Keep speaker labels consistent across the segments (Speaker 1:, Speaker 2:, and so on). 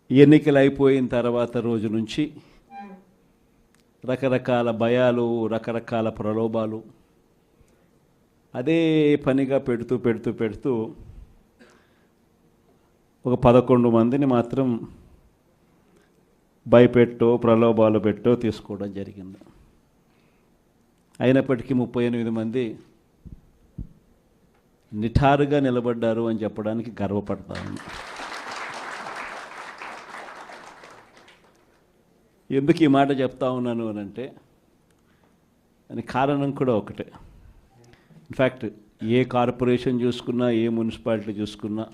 Speaker 1: ఎన్నికలు అయిపోయిన తర్వాత రోజు నుంచి రకరకాల భయాలు, రకరకాల ప్రలోభాలు అదే పనిగా పెడుతూ ఒక 11 మందిని మాత్రం భయపెట్టో ప్రలోభాలు పెట్టో తీసుకోవడం జరిగింది. అయినప్పటికీ 38 మంది నిఠారుగా నిలబడ్డారు అని చెప్పడానికి గర్వపడతాను. ఎందుకు ఈ మాట చెప్తా ఉన్నాను అని అంటే దానికి కారణం కూడా ఒకటే. ఇన్ఫ్యాక్ట్ ఏ కార్పొరేషన్ చూసుకున్నా, ఏ మున్సిపాలిటీ చూసుకున్నా,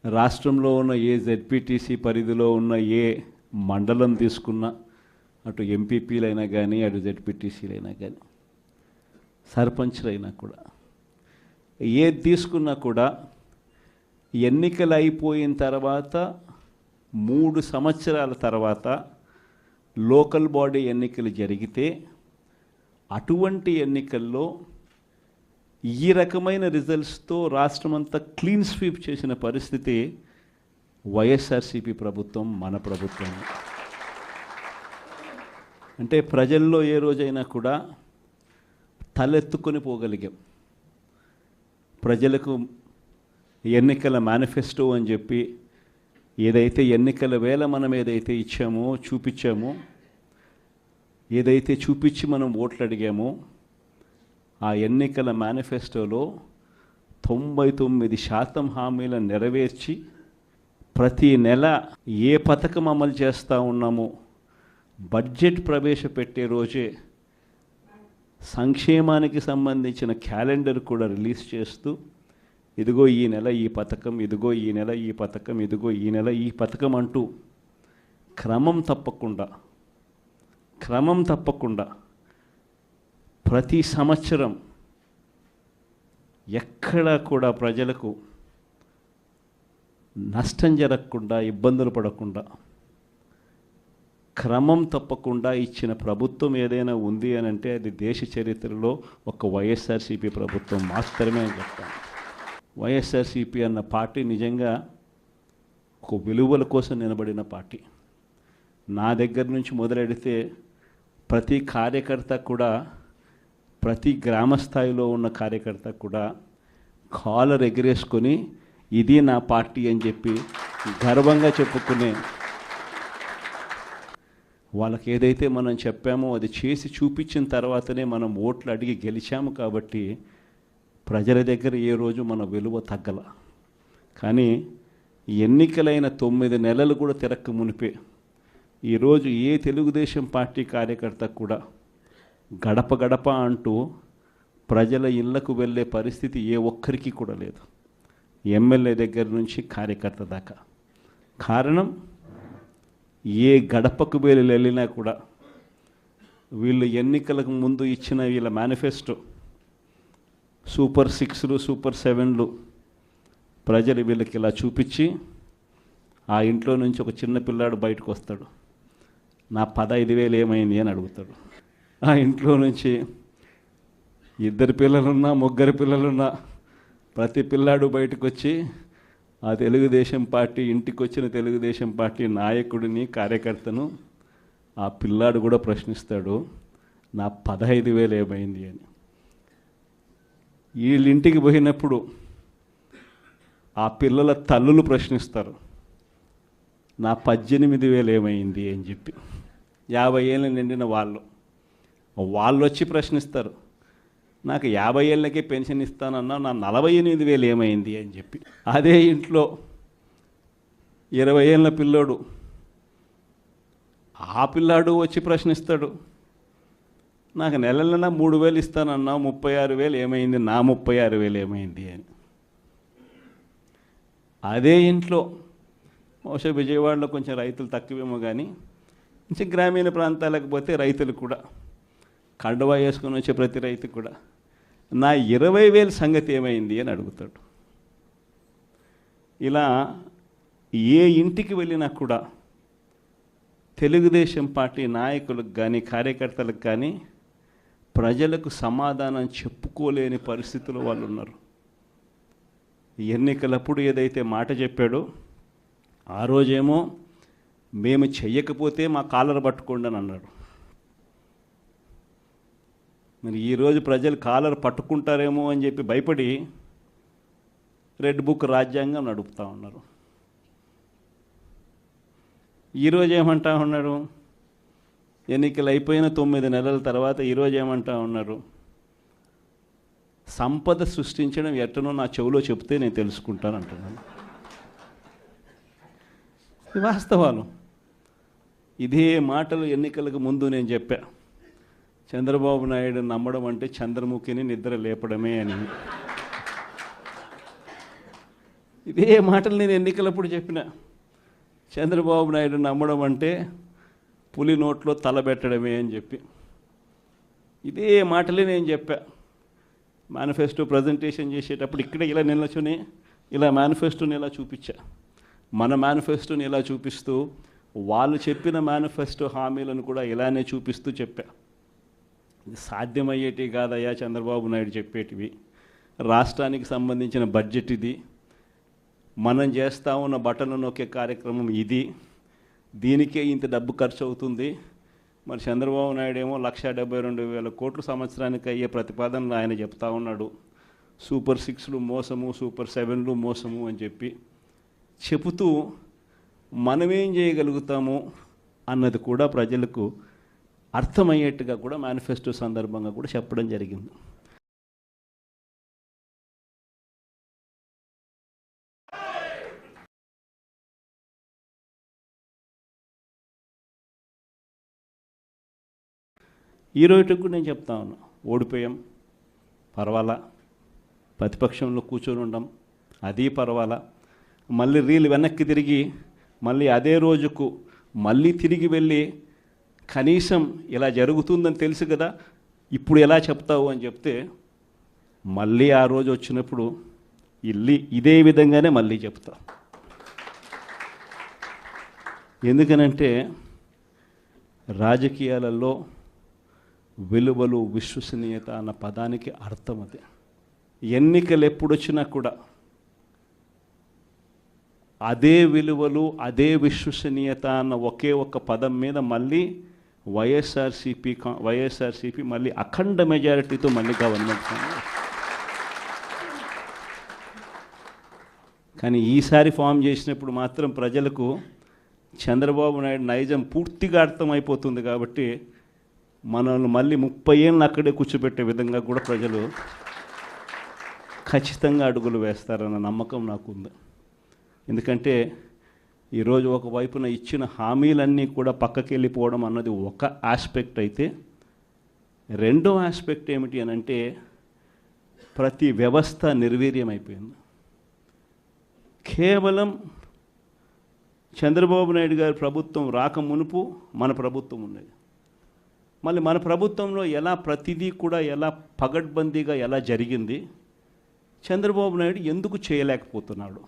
Speaker 1: రాష్ట్రంలో ఉన్న ఏ జెడ్పీటీసీ పరిధిలో ఉన్న ఏ మండలం తీసుకున్నా, అటు ఎంపీపీలైనా కానీ, అటు జెడ్పీటీసీలైనా కానీ, సర్పంచ్లైనా కూడా, ఏది తీసుకున్నా కూడా ఎన్నికలు అయిపోయిన తర్వాత 3 సంవత్సరాల తర్వాత లోకల్ బాడీ ఎన్నికలు జరిగితే అటువంటి ఎన్నికల్లో ఈ రకమైన రిజల్ట్స్తో రాష్ట్రమంతా క్లీన్ స్వీప్ చేసిన పరిస్థితి వైఎస్ఆర్సీపీ ప్రభుత్వం, మన ప్రభుత్వం. అంటే ప్రజల్లో ఏ రోజైనా కూడా తలెత్తుకొని పోగలిగాం. ప్రజలకు ఎన్నికల మేనిఫెస్టో అని చెప్పి ఏదైతే ఎన్నికల వేళ మనం ఏదైతే ఇచ్చామో, చూపించామో, ఏదైతే చూపించి మనం ఓట్లు అడిగామో, ఆ ఎన్నికల మేనిఫెస్టోలో 99% హామీలను నెరవేర్చి ప్రతి నెల ఏ పథకం అమలు చేస్తూ ఉన్నామో బడ్జెట్ ప్రవేశపెట్టే రోజే సంక్షేమానికి సంబంధించిన క్యాలెండర్ కూడా రిలీజ్ చేస్తూ, ఇదిగో ఈ నెల ఈ పథకం, ఇదిగో ఈ నెల ఈ పథకం, ఇదిగో ఈ నెల ఈ పథకం అంటూ క్రమం తప్పకుండా ప్రతి సంవత్సరం ఎక్కడా కూడా ప్రజలకు నష్టం జరగకుండా, ఇబ్బందులు పడకుండా, క్రమం తప్పకుండా ఇచ్చిన ప్రభుత్వం ఏదైనా ఉంది అని అంటే అది దేశ చరిత్రలో ఒక వైఎస్ఆర్సీపీ ప్రభుత్వం మాత్రమే అని చెప్తాను. వైఎస్ఆర్సీపీ అన్న పార్టీ నిజంగా ఒక విలువల కోసం నిలబడిన పార్టీ. నా దగ్గర నుంచి మొదలెడితే ప్రతి కార్యకర్త కూడా, ప్రతి గ్రామ స్థాయిలో ఉన్న కార్యకర్త కూడా కాలర్ ఎగిరేసుకొని ఇది నా పార్టీ అని చెప్పి గర్వంగా చెప్పుకునే, వాళ్ళకి ఏదైతే మనం చెప్పామో అది చేసి చూపించిన తర్వాతనే మనం ఓట్లు అడిగి గెలిచాము. కాబట్టి ప్రజల దగ్గర ఏ రోజు మన విలువ తగ్గల. కానీ ఎన్నికలైన 9 నెలలు కూడా తిరక్క మునిపే ఈరోజు ఏ తెలుగుదేశం పార్టీ కార్యకర్త కూడా గడప గడప అంటూ ప్రజల ఇళ్లకు వెళ్ళే పరిస్థితి ఏ ఒక్కరికి కూడా లేదు, ఎమ్మెల్యే దగ్గర నుంచి కార్యకర్త దాకా. కారణం, ఏ గడపకు వెళ్ళినా కూడా వీళ్ళు ఎన్నికలకు ముందు ఇచ్చిన వీళ్ళ మేనిఫెస్టో సూపర్ 6లు, సూపర్ 7లు ప్రజలు వీళ్ళకి ఇలా చూపించి, ఆ ఇంట్లో నుంచి ఒక చిన్న పిల్లాడు బయటకు వస్తాడు, నా 15,000 ఏమైంది అని అడుగుతాడు. ఆ ఇంట్లో నుంచి 2 పిల్లలున్నా, 3 పిల్లలున్నా ప్రతి పిల్లాడు బయటకు వచ్చి ఆ తెలుగుదేశం పార్టీ ఇంటికి వచ్చిన తెలుగుదేశం పార్టీ నాయకుడిని, కార్యకర్తను ఆ పిల్లాడు కూడా ప్రశ్నిస్తాడు, నా 15,000 ఏమైంది అని. వీళ్ళింటికి పోయినప్పుడు ఆ పిల్లల తల్లులు ప్రశ్నిస్తారు, నా 18,000 ఏమైంది అని చెప్పి. 50 ఏళ్ళు నిండిన వాళ్ళు వచ్చి ప్రశ్నిస్తారు, నాకు 50 ఏళ్ళకే పెన్షన్ ఇస్తానన్నా, నా 48,000 ఏమైంది అని చెప్పి. అదే ఇంట్లో 20 ఏళ్ళ పిల్లోడు, ఆ పిల్లాడు వచ్చి ప్రశ్నిస్తాడు, నాకు నెలలైనా 3,000 ఇస్తానన్నా, 36,000 ఏమైంది, నా 36,000 ఏమైంది అని. అదే ఇంట్లో బహుశా విజయవాడలో కొంచెం రైతులు తక్కువేమో కానీ కొంచెం గ్రామీణ ప్రాంతాలకు పోతే రైతులు కూడా, కండువా వేసుకొని వచ్చే ప్రతి రైతు కూడా నా 20,000 సంగతి ఏమైంది అని అడుగుతాడు. ఇలా ఏ ఇంటికి వెళ్ళినా కూడా తెలుగుదేశం పార్టీ నాయకులకు కానీ, కార్యకర్తలకు కానీ ప్రజలకు సమాధానం చెప్పుకోలేని పరిస్థితుల్లో వాళ్ళు ఉన్నారు. ఎన్నికలప్పుడు ఏదైతే మాట చెప్పాడో ఆ రోజేమో మేము చెయ్యకపోతే మా కాలర్ పట్టుకోండి అని అన్నాడు. మరి ఈరోజు ప్రజలు కాలర్ పట్టుకుంటారేమో అని చెప్పి భయపడి రెడ్ బుక్ రాజ్యాంగం నడుపుతూ ఉన్నారు. ఈరోజు ఏమంటా ఉన్నారు? ఎన్నికలు అయిపోయిన 9 నెలల తర్వాత ఈరోజు ఏమంటా ఉన్నారు? సంపద సృష్టించడం ఎట్టనో నా చెవిలో చెప్తే నేను తెలుసుకుంటాను అంటున్నాను. వాస్తవాలు. ఇదే మాటలు ఎన్నికలకు ముందు నేను చెప్పా. చంద్రబాబు నాయుడు నమ్మడం అంటే చంద్రముఖిని నిద్ర లేపడమే అని. ఇదే మాటలు నేను ఎన్నికలప్పుడు చెప్పిన. చంద్రబాబు నాయుడు నమ్మడం అంటే పులి నోట్లో తలబెట్టడమే అని చెప్పి ఇదే మాటలే నేను చెప్పా. మేనిఫెస్టో ప్రజెంటేషన్ చేసేటప్పుడు ఇక్కడ ఇలా నిల్చుని ఇలా మేనిఫెస్టోని ఇలా చూపించా. మన మేనిఫెస్టోని ఇలా చూపిస్తూ వాళ్ళు చెప్పిన మేనిఫెస్టో హామీలను కూడా ఇలానే చూపిస్తూ చెప్పా. ఇది సాధ్యమయ్యేటివి కాదయ్యా చంద్రబాబు నాయుడు చెప్పేటివి. రాష్ట్రానికి సంబంధించిన బడ్జెట్ ఇది, మనం చేస్తూ ఉన్న బటన్లు నొక్కే కార్యక్రమం ఇది, దీనికే ఇంత డబ్బు ఖర్చు అవుతుంది. మరి చంద్రబాబు నాయుడు ఏమో 1,72,000 కోట్లు సంవత్సరానికి అయ్యే ప్రతిపాదనలు ఆయన చెప్తా ఉన్నాడు. సూపర్ 6లు మోసము, సూపర్ 7లు మోసము అని చెప్పి చెబుతూ మనమేం చేయగలుగుతాము అన్నది కూడా ప్రజలకు అర్థమయ్యేట్టుగా కూడా మేనిఫెస్టో సందర్భంగా కూడా చెప్పడం జరిగింది. ఈ రోజుకి కూడా నేను చెప్తా ఉన్నా, ఓడిపోయాం పర్వాలా, ప్రతిపక్షంలో కూర్చొని ఉండం అది పర్వాలా, మళ్ళీ రీలు వెనక్కి తిరిగి మళ్ళీ అదే రోజుకు మళ్ళీ తిరిగి వెళ్ళి కనీసం ఇలా జరుగుతుందని తెలుసు కదా ఇప్పుడు ఎలా చెప్తావు అని చెప్తే మళ్ళీ ఆ రోజు వచ్చినప్పుడు ఇదే విధంగానే మళ్ళీ చెప్తా. ఎందుకనంటే రాజకీయాలలో విలువలు, విశ్వసనీయత అన్న పదానికి అర్థం అదే. ఎన్నికలు ఎప్పుడొచ్చినా కూడా అదే విలువలు, అదే విశ్వసనీయత అన్న ఒకే ఒక పదం మీద మళ్ళీ వైఎస్ఆర్సీపీ మళ్ళీ అఖండ మెజారిటీతో మళ్ళీ గవర్నమెంట్. కానీ ఈసారి ఫామ్ చేసినప్పుడు మాత్రం ప్రజలకు చంద్రబాబు నాయుడు నైజం పూర్తిగా అర్థమైపోతుంది. కాబట్టి మనల్ని మళ్ళీ 30 ఏళ్ళు అక్కడే కూర్చోబెట్టే విధంగా కూడా ప్రజలు ఖచ్చితంగా అడుగులు వేస్తారన్న నమ్మకం నాకుంది. ఎందుకంటే ఈరోజు ఒకవైపున ఇచ్చిన హామీలన్నీ కూడా పక్కకి వెళ్ళిపోవడం అన్నది ఒక ఆస్పెక్ట్ అయితే, రెండో ఆస్పెక్ట్ ఏమిటి అని అంటే ప్రతి వ్యవస్థ నిర్వీర్యమైపోయింది. కేవలం చంద్రబాబు నాయుడు గారి ప్రభుత్వం రాక మునుపు మన ప్రభుత్వం ఉండేది. మళ్ళీ మన ప్రభుత్వంలో ఎలా ప్రతిదీ కూడా ఎలా పగడ్బందీగా ఎలా జరిగింది, చంద్రబాబు నాయుడు ఎందుకు చేయలేకపోతున్నాడు?